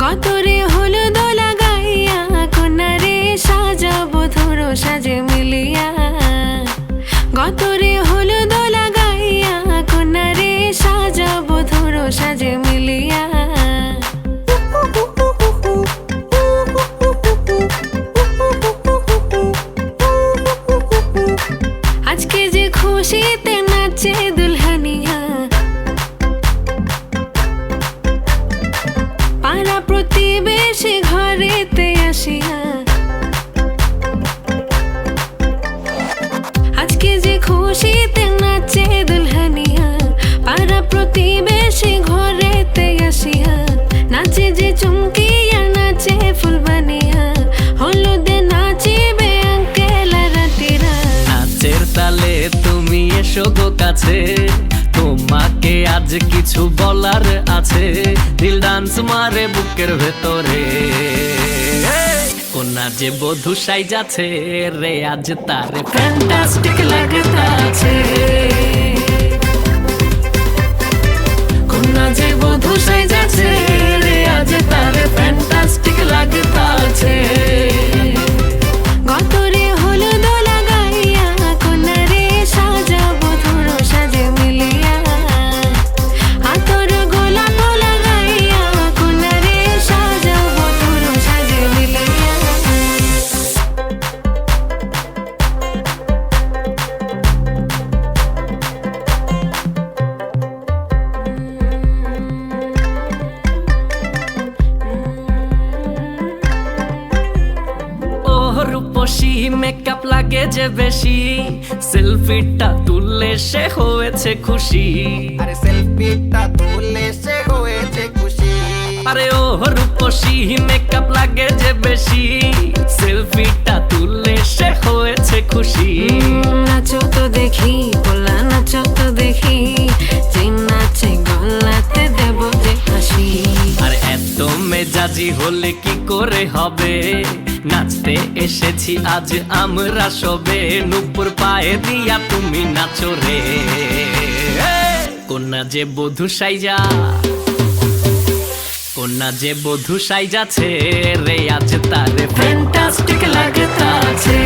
গতরে হলুদ লাগাইয়া কন্যারে সাজাবো ধরো সাজে মিলিয়া। গতরে হলুদ লাগাইয়া কন্যারে সাজাবো ধরো সাজে মিলিয়া। আজকে যে খুশিতে নাচে দুলহানিয়া, পাড়া প্রতিবেশী ঘরেতে আসিয়া। আজকে যে খুশিতে নাচে দুলহানিয়া, পাড়া প্রতিবেশী ঘরেতে আসিয়া। নাচে যে চুমকিয়া নাচে ফুলবানিয়া, হলুদে নাচিবে আঙ্কেল রাতিরা। নাচের তালে তুমি এসো গো কাছে, তোমাকে আজ কিছু বলার আছে। দিল ডান্স মারে বুকের ভেতরে, কোনা যে বধূ সাইজাছে রে আজ তারে ফ্যান্টাস্টিক লাগতাছে। কোনা যে বধূ সাইজাছে রে আজ তারে ফ্যান্টাস্টিক লাগতাছে। গতরে হলুদ লাগাইয়া কন্যারে সাজাবো ধরো সাজে মিলিয়া। আতর গোলাপ লাগাইয়া কন্যারে সাজাবো ধরো সাজে মিলিয়া। রূপসী মেকআপ লাগে যে বেশি, সেলফিটা তুললে সে হয়েছে খুশি। আরে সেলফিটা তুললে সে হয়েছে খুশি। আরে ও রূপসী মেকআপ লাগে যে বেশি, সেলফিটা তুললে সে হয়েছে খুশি। নাচো তো দেখি বলা, নাচো তো দেখি, যে নাচে গলাতে দেব যে হাসি। আর এত মেজাজি হলে কি করে হবে, নাচতে এসেছি আজ আমরা সবে। নুপুর পায়ে দিয়া তুমি নাচো রে, কোনা যে বধূ সাইজা, কোনা যে বধূ সাইজাছে রে আজ তারে ফ্যান্টাস্টিক লাগতাছে।